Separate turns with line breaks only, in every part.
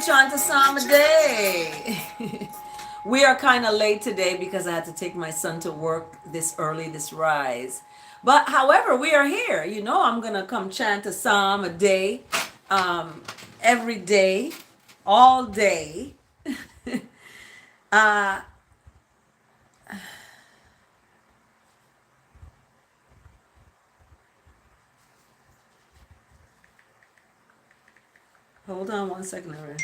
Chant A Psalm A Day. We are kind of late today because I had to take my son to work this early, this rise. But however, we are here. You know, I'm going to come chant a psalm a day, um, every day, all day. uh, Hold on one second, Larry.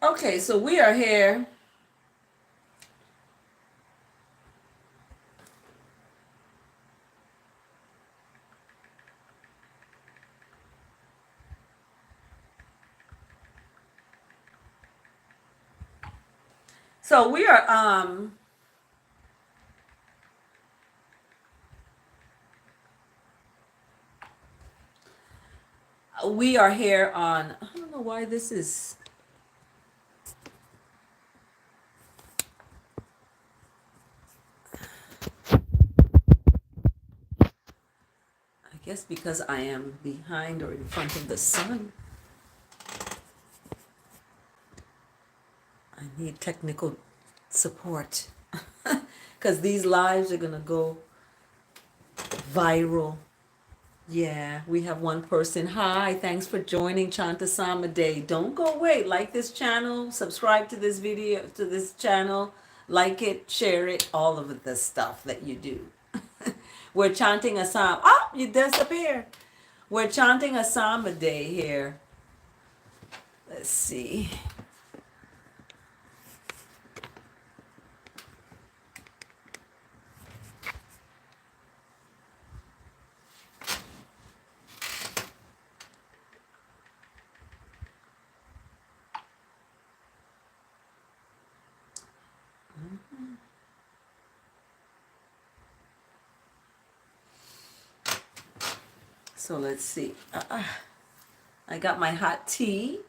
Okay, so we are here. So we are here on, I don't know why this is. I guess because I am behind or in front of the sun. I need technical support because these lives are going to go viral. Yeah, we have one person. Hi, thanks for joining Chant A Psalm A Day. Don't go away. Like this channel, subscribe to this video, to this channel, like it, share it, all of the stuff that you do. We're chanting a psalm. Oh, you disappeared. We're chanting a psalm a day here. Let's see. So let's see. I got my hot tea.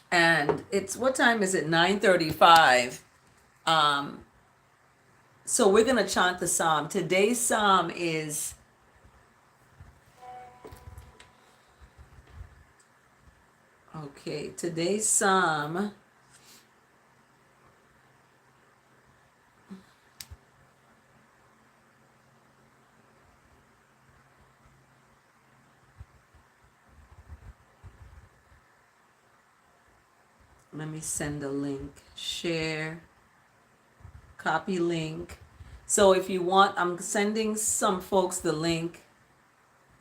And it's, what time is it? 9:35. Um, so we're gonna chant the psalm. Today's psalm is, okay, today's psalm. Let me send a link. Share, copy link. So if you want, I'm sending some folks the link.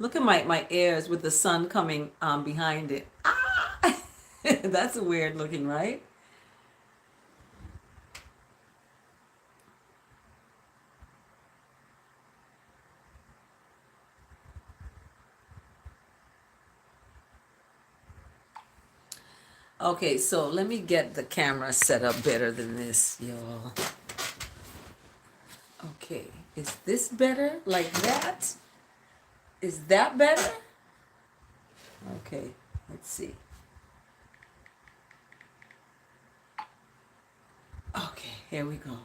Look at my ears with the sun coming behind it. Ah! That's weird looking, right? Okay, so let me get the camera set up better than this, y'all. Okay, is this better? Like that? Is that better? Okay, let's see. Okay, here we go.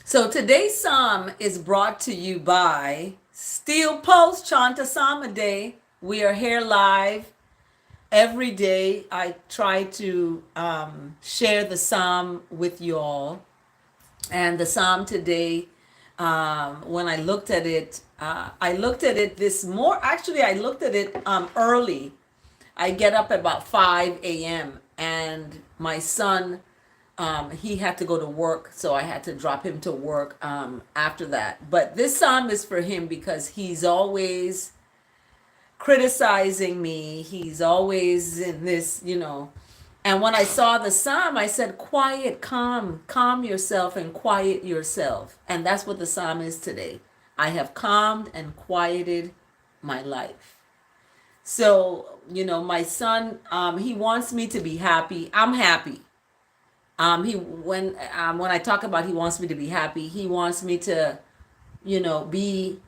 So today's psalm is brought to you by Steel Post Chant A Psalm A Day. We are here live every day. I try to share the psalm with you all. And the psalm today, when I looked at it this more. Actually, I looked at it early. I get up at about 5 a.m. and my son, he had to go to work, so I had to drop him to work after that. But this psalm is for him because he's always criticizing me. He's always in this, And when I saw the psalm, I said, quiet, calm yourself and quiet yourself. And that's what the psalm is today. I have calmed and quieted my life. So, my son, he wants me to be happy. I'm happy. When I talk about he wants me to be happy, he wants me to, be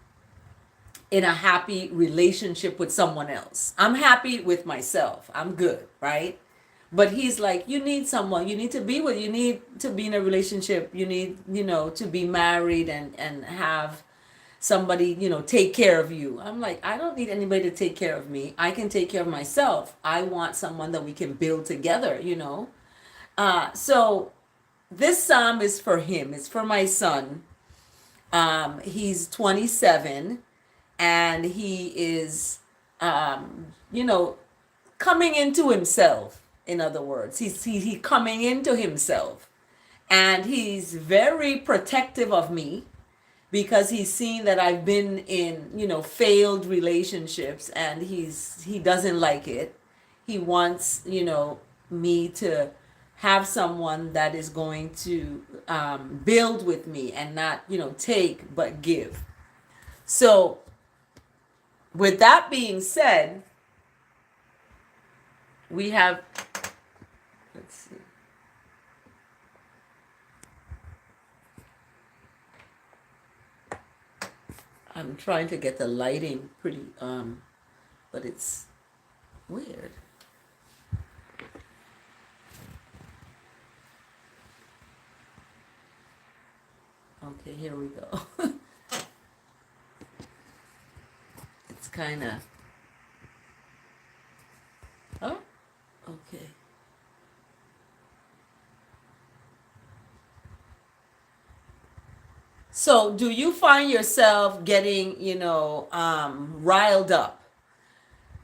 in a happy relationship with someone else. I'm happy with myself. I'm good, right? But he's like, you need someone. You need to be with. You need to be in a relationship. You need, to be married and have somebody, take care of you. I'm like, I don't need anybody to take care of me. I can take care of myself. I want someone that we can build together. So this psalm is for him. It's for my son. He's 27 and he is, coming into himself. In other words, he's coming into himself, and he's very protective of me because he's seen that I've been in, failed relationships, and he doesn't like it. He wants, me to have someone that is going to build with me and not, take but give. So, with that being said, we have, let's see. I'm trying to get the lighting pretty, but it's weird. Okay, here we go. It's kind of, oh, okay. So, do you find yourself getting, riled up?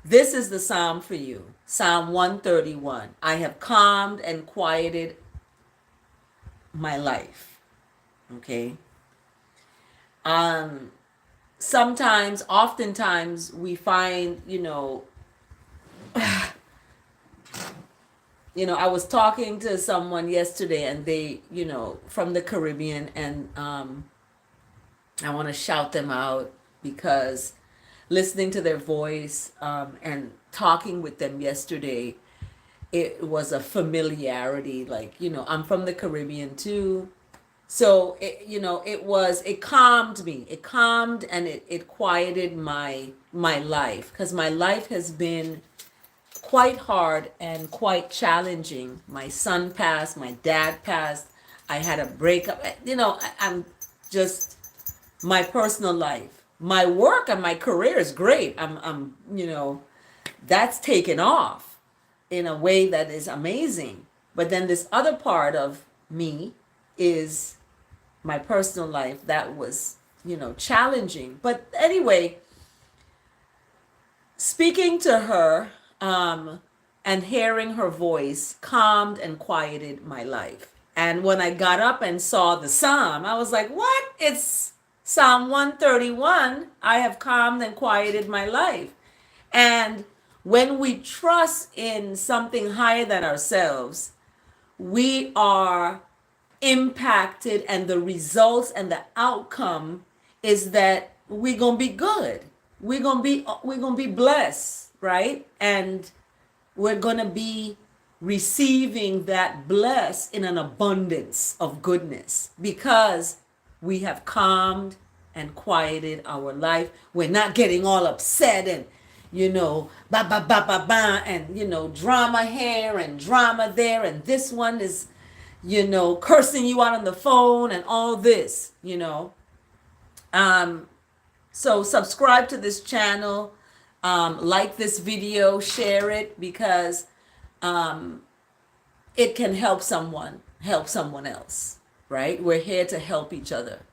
This is the psalm for you. Psalm 131. I have calmed and quieted my life. Okay. Oftentimes we find, I was talking to someone yesterday, and they, from the Caribbean, and I want to shout them out because listening to their voice and talking with them yesterday, it was a familiarity. Like, I'm from the Caribbean too. So, it calmed me. It calmed and it quieted my life, because my life has been quite hard and quite challenging. My son passed, my dad passed, I had a breakup. I'm just, my personal life, my work and my career is great. I'm that's taken off in a way that is amazing. But then this other part of me is my personal life that was, challenging. But anyway, speaking to her and hearing her voice calmed and quieted my life. And when I got up and saw the psalm, I was like, what? It's Psalm 131. I have calmed and quieted my life. And when we trust in something higher than ourselves, we are impacted, and the results and the outcome is that we're gonna be good. We're gonna be blessed, right? And we're gonna be receiving that bless in an abundance of goodness because we have calmed and quieted our life. We're not getting all upset and ba ba ba ba ba, and drama here and drama there, and this one is cursing you out on the phone and all this. So subscribe to this channel, like this video, share it, because it can help someone else, right? We're here to help each other.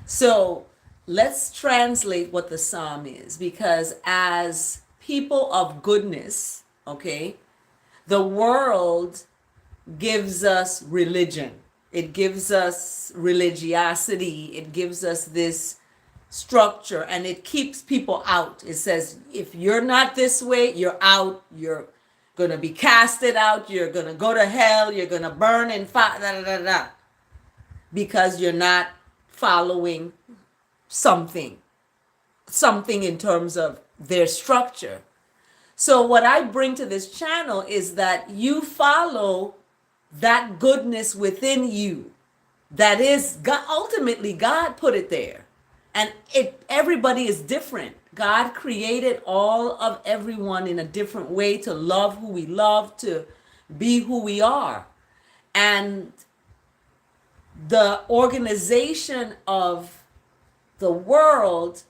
So let's translate what the psalm is, because as people of goodness, okay, the world gives us religion. It gives us religiosity. It gives us this structure, and it keeps people out. It says, if you're not this way, you're out. going to be casted out, you're going to go to hell, you're going to burn in fire, da, da, da, da, because you're not following something in terms of their structure. So what I bring to this channel is that you follow that goodness within you. That is God, ultimately God put it there. And everybody is different. God created all of everyone in a different way to love who we love, to be who we are. And the organization of the world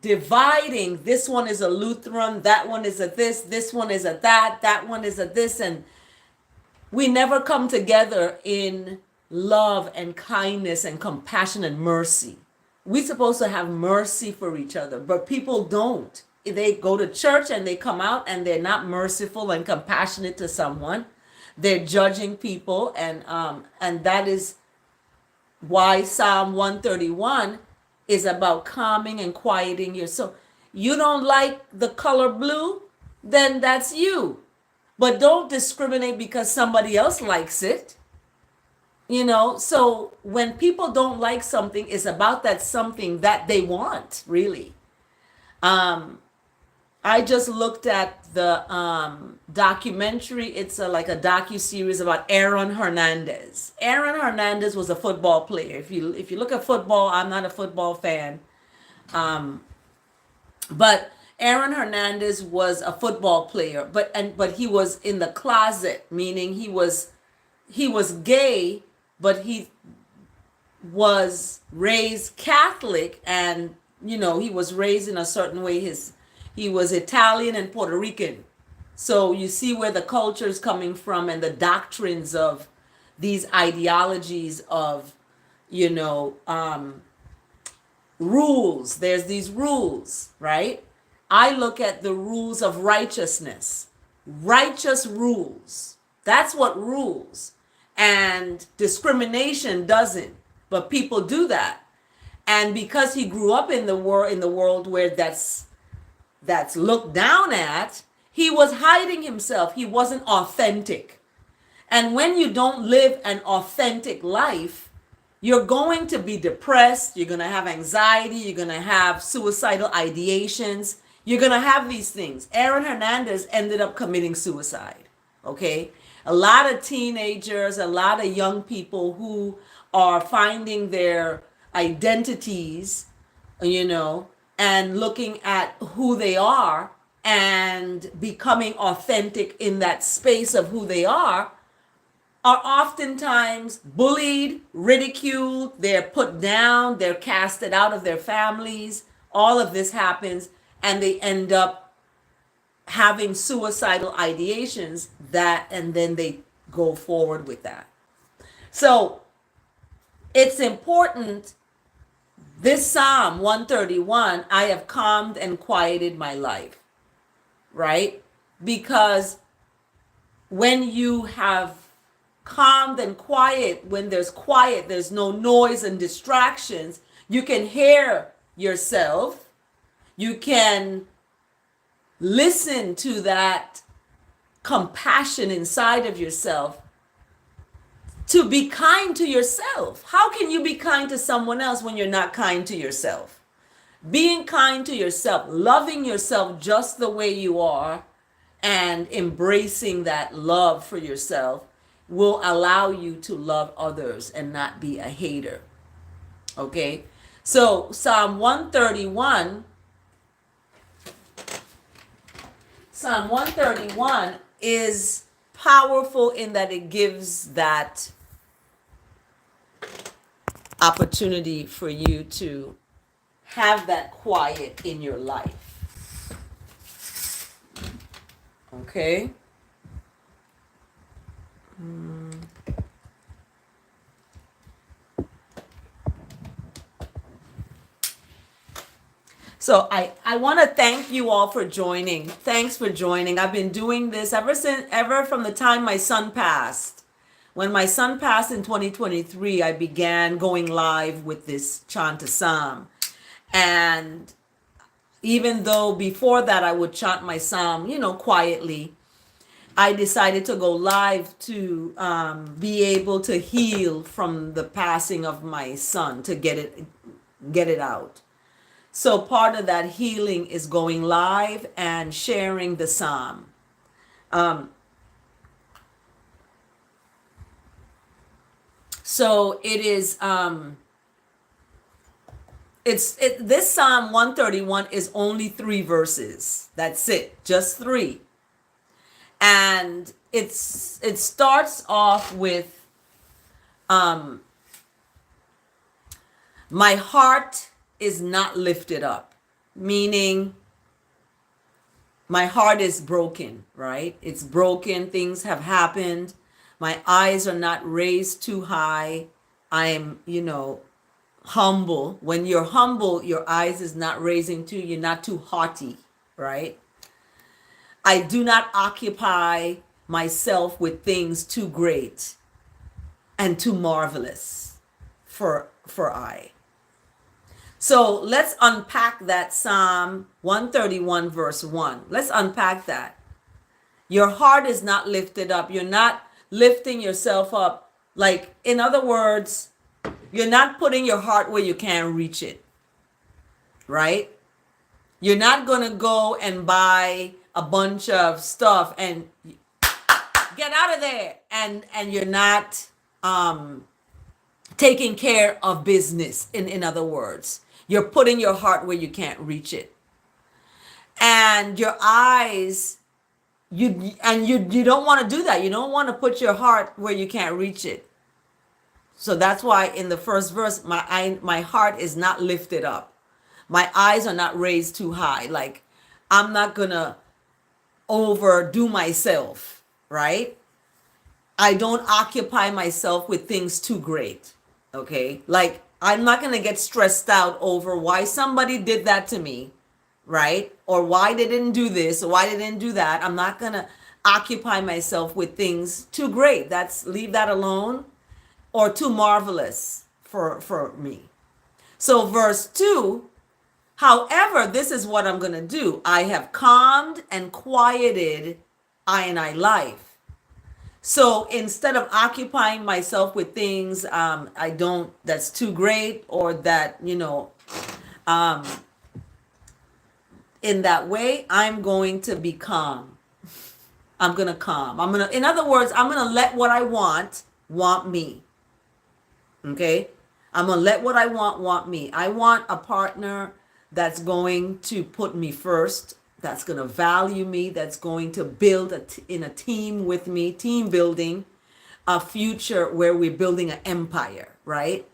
dividing, this one is a Lutheran, that one is a this one is a that one is a this, and we never come together in love and kindness and compassion and mercy. We're supposed to have mercy for each other, but people don't. They go to church and they come out and they're not merciful and compassionate to someone. They're judging people, and that is why Psalm 131 is about calming and quieting your soul. You don't like the color blue? Then that's you. But don't discriminate because somebody else likes it. So when people don't like something, it's about that something that they want, really. I just looked at the documentary. It's like a docu-series about Aaron Hernandez. Aaron Hernandez was a football player. If you look at football, I'm not a football fan. But Aaron Hernandez was a football player, but he was in the closet, meaning he was gay, but he was raised Catholic, and he was raised in a certain way. He was Italian and Puerto Rican. So you see where the culture is coming from and the doctrines of these ideologies of, rules. There's these rules, right? I look at the rules of righteousness, righteous rules. That's what rules. And discrimination doesn't, but people do that. And because he grew up in the world where that's looked down at, he was hiding himself. He wasn't authentic. And when you don't live an authentic life, you're going to be depressed, you're going to have anxiety, you're going to have suicidal ideations, you're going to have these things. Aaron Hernandez ended up committing suicide, okay? A lot of teenagers, a lot of young people who are finding their identities, and looking at who they are and becoming authentic in that space of who they are oftentimes bullied, ridiculed, they're put down, they're casted out of their families. All of this happens, and they end up having suicidal ideations and then they go forward with that. So it's important. This Psalm 131, I have calmed and quieted my life, right? Because when you have calmed and quiet, when there's no noise and distractions, you can hear yourself, you can listen to that compassion inside of yourself to be kind to yourself. How can you be kind to someone else when you're not kind to yourself? Being kind to yourself, loving yourself just the way you are, and embracing that love for yourself will allow you to love others and not be a hater. Okay? So Psalm 131 is powerful in that it gives that opportunity for you to have that quiet in your life. Okay? So I want to thank you all for joining. Thanks for joining. I've been doing this ever from the time my son passed. When my son passed in 2023, I began going live with this Chant A Psalm. And even though before that I would chant my psalm, quietly, I decided to go live to be able to heal from the passing of my son, to get it out. So part of that healing is going live and sharing the psalm. Um, so it is. This Psalm 131 is only 3 verses. That's it, just 3. And it starts off with my heart is not lifted up, meaning my heart is broken, right? It's broken. Things have happened. My eyes are not raised too high. I'm, humble. When you're humble, your eyes is not raising too, you're not too haughty, right? I do not occupy myself with things too great and too marvelous for I. So let's unpack that Psalm 131 verse 1. Let's unpack that. Your heart is not lifted up. You're not lifting yourself up. Like, in other words, you're not putting your heart where you can't reach it, right? You're not going to go and buy a bunch of stuff and get out of there. And you're not taking care of business, in other words. You're putting your heart where you can't reach it. And your eyes, you don't want to do that. You don't want to put your heart where you can't reach it. So that's why in the first verse, my heart is not lifted up. My eyes are not raised too high. Like, I'm not going to overdo myself, right? I don't occupy myself with things too great, okay? Like, I'm not going to get stressed out over why somebody did that to me, right? Or why they didn't do this, or why they didn't do that. I'm not going to occupy myself with things too great. Leave that alone. Or too marvelous for me. So verse 2, however, this is what I'm going to do. I have calmed and quieted I life. So instead of occupying myself with things that's too great, or that, in that way, I'm going to be calm. I'm going to calm. In other words, I'm going to let what I want me. Okay? I'm going to let what I want me. I want a partner that's going to put me first, that's going to value me, that's going to build in a team with me, team building, a future where we're building an empire, right?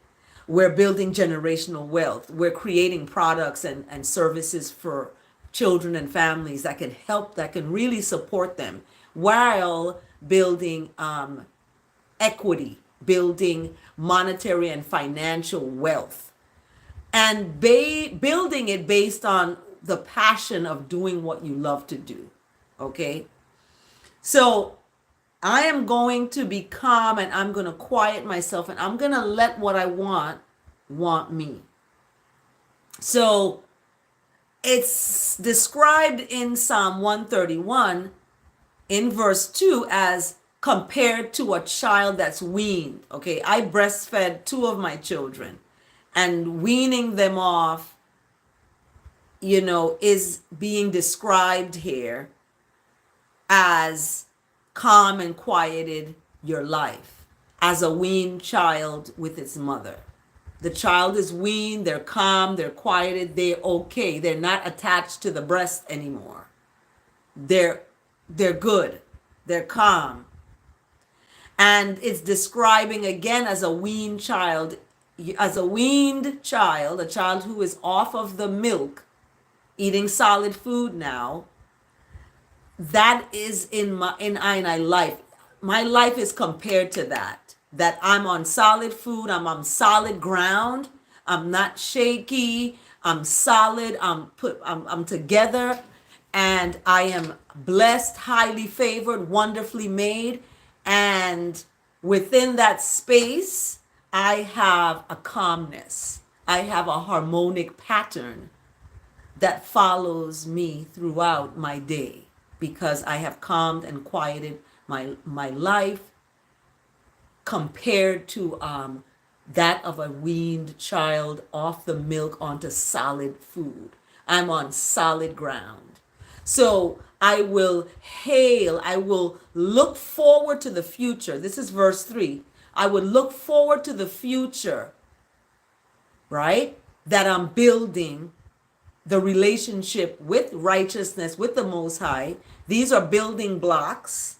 We're building generational wealth. We're creating products and services for children and families that can help, that can really support them, while building equity, building monetary and financial wealth, and building it based on the passion of doing what you love to do. Okay? So I am going to be calm, and I'm going to quiet myself, and I'm going to let what I want me. So it's described in Psalm 131 in verse 2 as compared to a child that's weaned. Okay, I breastfed 2 of my children, and weaning them off, is being described here as calm and quieted your life, as a weaned child with its mother. The child is weaned, they're calm, they're quieted, they're okay. They're not attached to the breast anymore. They're good, they're calm. And it's describing again as a weaned child, a child who is off of the milk, eating solid food now. That is in I life. My life is compared to that I'm on solid food, I'm on solid ground, I'm not shaky, I'm solid, I'm together, and I am blessed, highly favored, wonderfully made. And within that space, I have a calmness. I have a harmonic pattern that follows me throughout my day. because I have calmed and quieted my life compared to that of a weaned child off the milk onto solid food. I'm on solid ground. So I will hail, I will look forward to the future. This is verse 3. I would look forward to the future, right? That I'm building the relationship with righteousness, with the Most High. These are building blocks.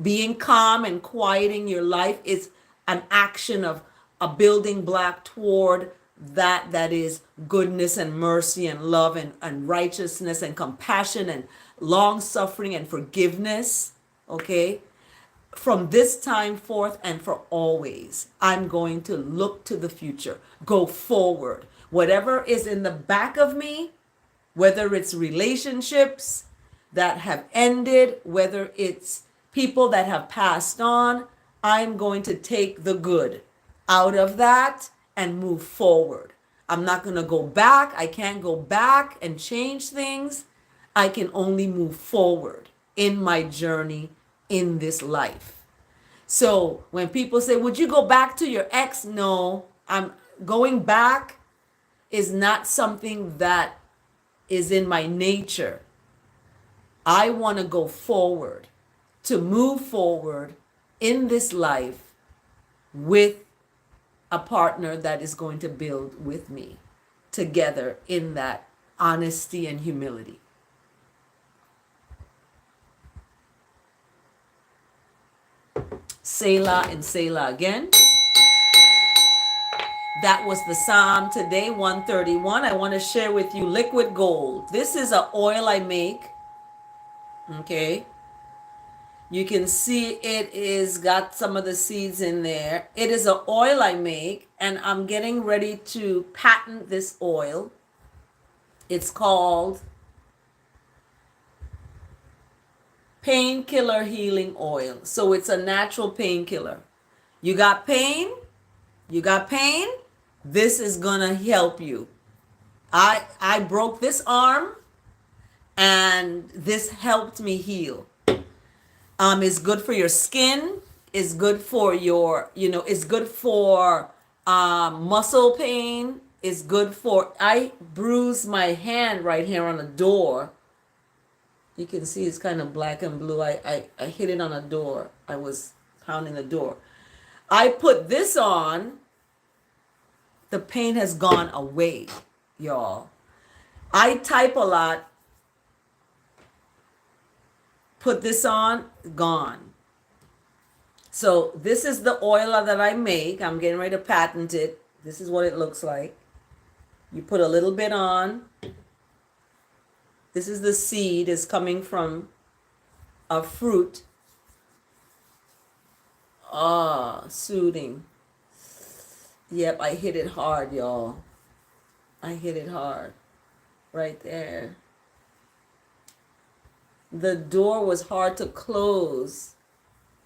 Being calm and quieting your life is an action of a building block toward that is goodness and mercy and love and righteousness and compassion and long suffering and forgiveness. Okay? From this time forth and for always, I'm going to look to the future, go forward. Whatever is in the back of me, whether it's relationships that have ended, whether it's people that have passed on, I'm going to take the good out of that and move forward. I'm not going to go back. I can't go back and change things. I can only move forward in my journey in this life. So when people say, would you go back to your ex? No, I'm going back is not something that is in my nature. I want to go forward, to move forward in this life with a partner that is going to build with me together in that honesty and humility. Selah and Selah again. That was the Psalm today, 131. I want to share with you liquid gold. This is an oil I make. Okay. You can see it is got some of the seeds in there. It is an oil I make, and I'm getting ready to patent this oil. It's called Painkiller Healing Oil. So it's a natural painkiller. You got pain? You got pain? This is gonna help you. I broke this arm and this helped me heal. It's good for your skin. It's good for your, it's good for muscle pain. It's good for, I bruised my hand right here on a door. You can see it's kind of black and blue. I hit it on a door. I was pounding the door. I put this on. The pain has gone away, y'all. I type a lot. Put this on, gone. So this is the oil that I make. I'm getting ready to patent it. This is what it looks like. You put a little bit on. This is the seed. It's coming from a fruit. Soothing. Yep, I hit it hard, y'all. I hit it hard. Right there. The door was hard to close,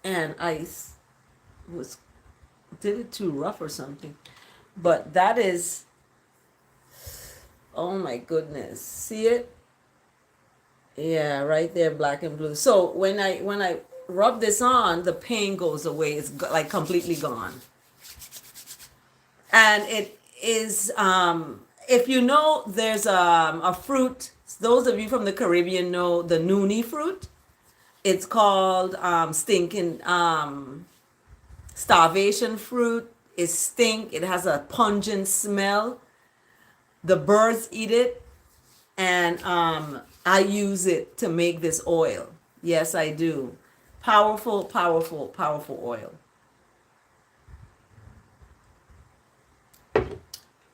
and I did it too rough or something. But that is, oh my goodness. See it? Yeah, right there, black and blue. So when I rub this on, the pain goes away. It's like completely gone. And it is, if you know, there's a fruit. Those of you from the Caribbean know the noonie fruit. It's called starvation fruit. It stink. It has a pungent smell. The birds eat it, and I use it to make this oil. Yes, I do. Powerful, powerful, powerful oil.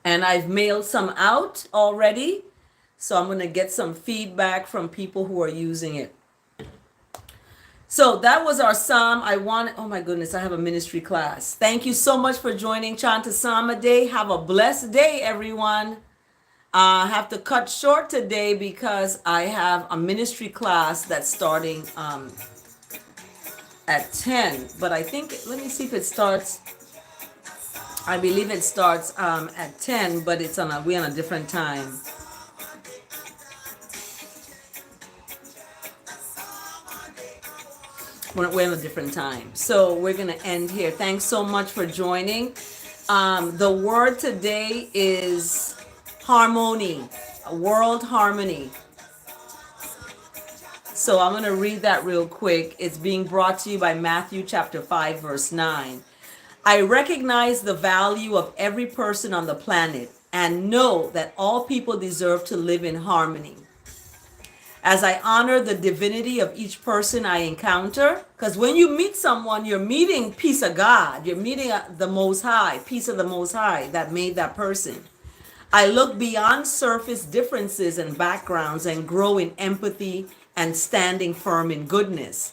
And I've mailed some out already. So I'm going to get some feedback from people who are using it. So that was our psalm. Oh my goodness, I have a ministry class. Thank you so much for joining Chant A Psalm A Day. Have a blessed day, everyone. I have to cut short today because I have a ministry class that's starting at 10. But I think, let me see if it starts. I believe it starts at 10, but we're on a different time. We're in a different time. So we're going to end here. Thanks so much for joining. The word today is harmony, world harmony. So I'm going to read that real quick. It's being brought to you by Matthew chapter 5, verse 9. I recognize the value of every person on the planet and know that all people deserve to live in harmony. As I honor the divinity of each person I encounter, because when you meet someone, you're meeting peace of God. You're meeting the Most High, peace of the Most High that made that person. I look beyond surface differences and backgrounds and grow in empathy and standing firm in goodness.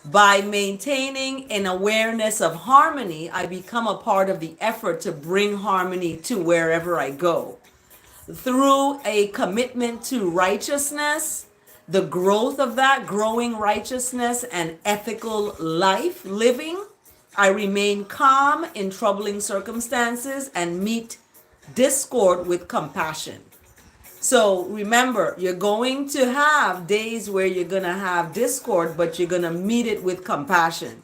By maintaining an awareness of harmony, I become a part of the effort to bring harmony to wherever I go. Through a commitment to righteousness, the growth of that, growing righteousness and ethical life living, I remain calm in troubling circumstances and meet discord with compassion. So remember, you're going to have days where you're going to have discord, but you're going to meet it with compassion.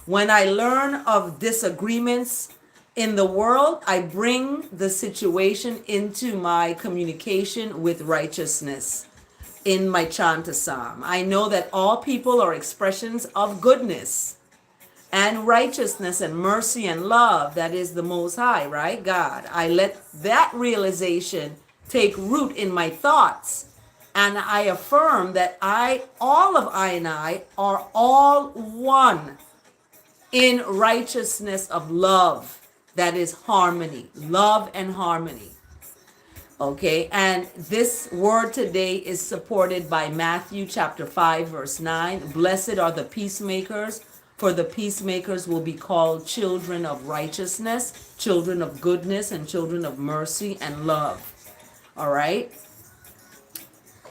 When I learn of disagreements in the world, I bring the situation into my communication with righteousness in my Chant A Psalm. I know that all people are expressions of goodness and righteousness and mercy and love. That is the Most High, right? God. I let that realization take root in my thoughts, and I affirm that all of I and I are all one in righteousness of love. That is harmony, love and harmony. Okay, and this word today is supported by Matthew chapter 5, verse 9. Blessed are the peacemakers, for the peacemakers will be called children of righteousness, children of goodness, and children of mercy and love. All right.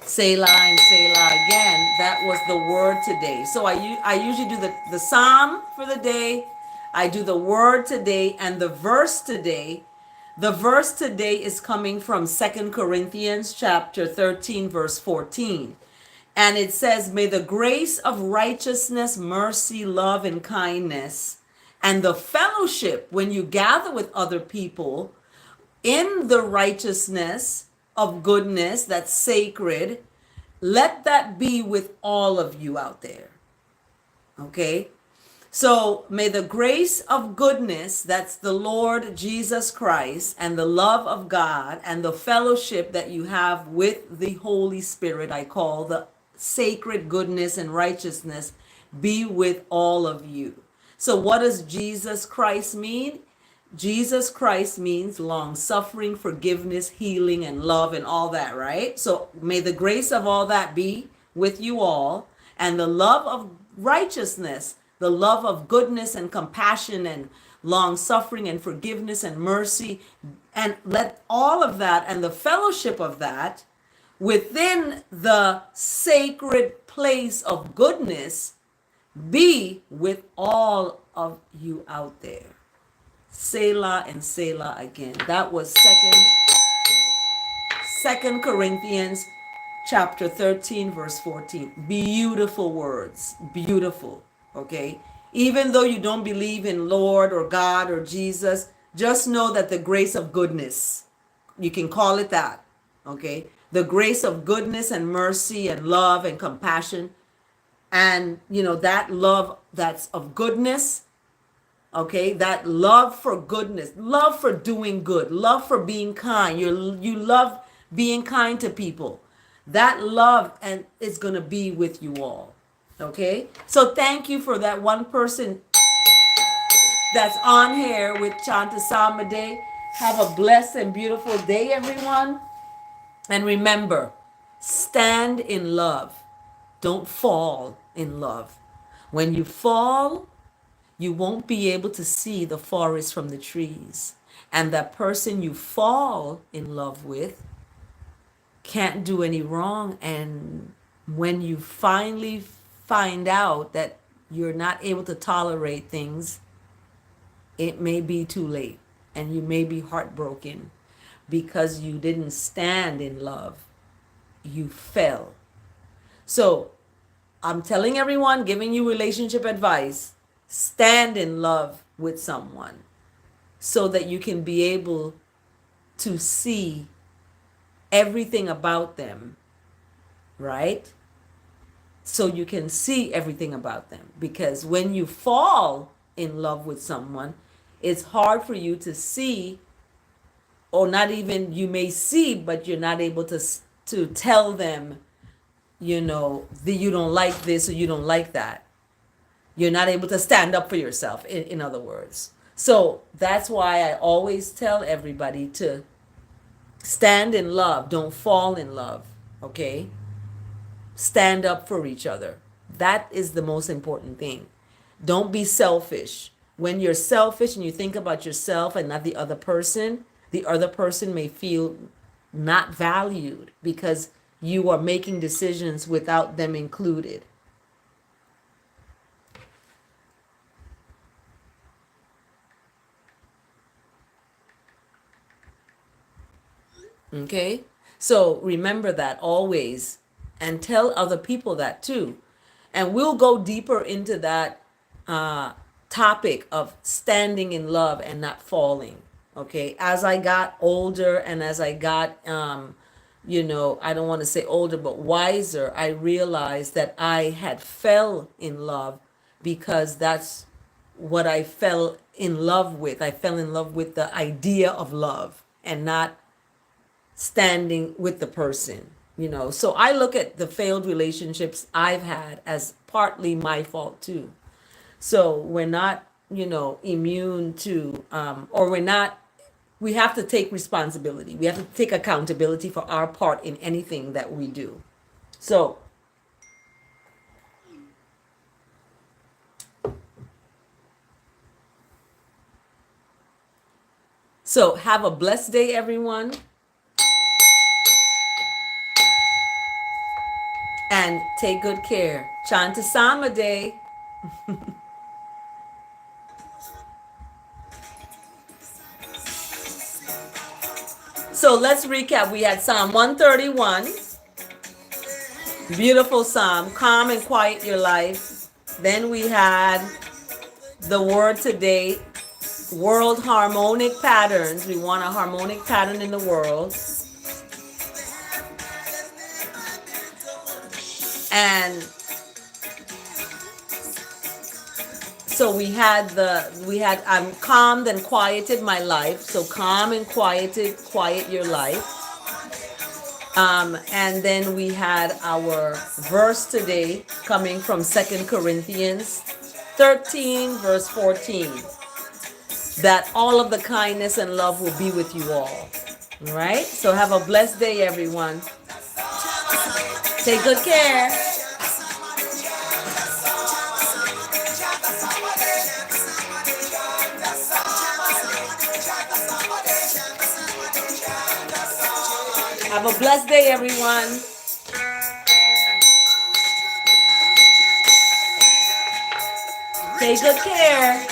Selah and Selah again. That was the word today. So I usually do the psalm for the day. I do the word today and the verse today. The verse today is coming from 2 Corinthians chapter 13, verse 14. And it says, may the grace of righteousness, mercy, love, and kindness, and the fellowship when you gather with other people in the righteousness of goodness that's sacred, let that be with all of you out there. Okay? So may the grace of goodness, that's the Lord Jesus Christ, and the love of God, and the fellowship that you have with the Holy Spirit, I call the sacred goodness and righteousness, be with all of you. So what does Jesus Christ mean? Jesus Christ means long suffering, forgiveness, healing, and love, and all that, right? So may the grace of all that be with you all, and the love of righteousness, the love of goodness and compassion and long suffering and forgiveness and mercy, and let all of that and the fellowship of that within the sacred place of goodness be with all of you out there. Selah and Selah again. That was Second Corinthians chapter 13, verse 14. Beautiful words. Beautiful. Okay. Even though you don't believe in Lord or God or Jesus, just know that the grace of goodness, you can call it that. Okay. The grace of goodness and mercy and love and compassion. And, that love that's of goodness. Okay, that love for goodness, love for doing good, love for being kind. You love being kind to people. That love and it's going to be with you all. Okay, so thank you for that one person that's on here with Chant A Psalm A day. Have a blessed and beautiful day, everyone. And remember, stand in love. Don't fall in love. When you fall, you won't be able to see the forest from the trees. And that person you fall in love with can't do any wrong. And when you finally find out that you're not able to tolerate things, it may be too late. And you may be heartbroken because you didn't stand in love. You fell. So I'm telling everyone, giving you relationship advice, stand in love with someone so that you can be able to see everything about them, right? So you can see everything about them. Because when you fall in love with someone, it's hard for you to see, or not even, you may see, but you're not able to tell them, that you don't like this or you don't like that. You're not able to stand up for yourself, in other words. So that's why I always tell everybody to stand in love, don't fall in love, okay? Stand up for each other. That is the most important thing. Don't be selfish. When you're selfish and you think about yourself and not the other person may feel not valued because you are making decisions without them included. Okay? So remember that always, and tell other people that too. And we'll go deeper into that topic of standing in love and not falling. Okay? As I got older and as I got, I don't want to say older, but wiser, I realized that I had fell in love because that's what I fell in love with. I fell in love with the idea of love and not standing with the person. So I look at the failed relationships I've had as partly my fault too. So we're not, immune to, or we have to take responsibility. We have to take accountability for our part in anything that we do. So have a blessed day, everyone. And take good care. Chant A Psalm A day. So let's recap. We had Psalm 131. Beautiful psalm. Calm and quiet your life. Then we had the word today. World harmonic patterns. We want a harmonic pattern in the world. And so we had I'm calmed and quieted my life. So calm and quiet your life. And then we had our verse today coming from 2 Corinthians 13 verse 14. That all of the kindness and love will be with you all. All right? So have a blessed day, everyone. Take good care. Have a blessed day, everyone. Take good care.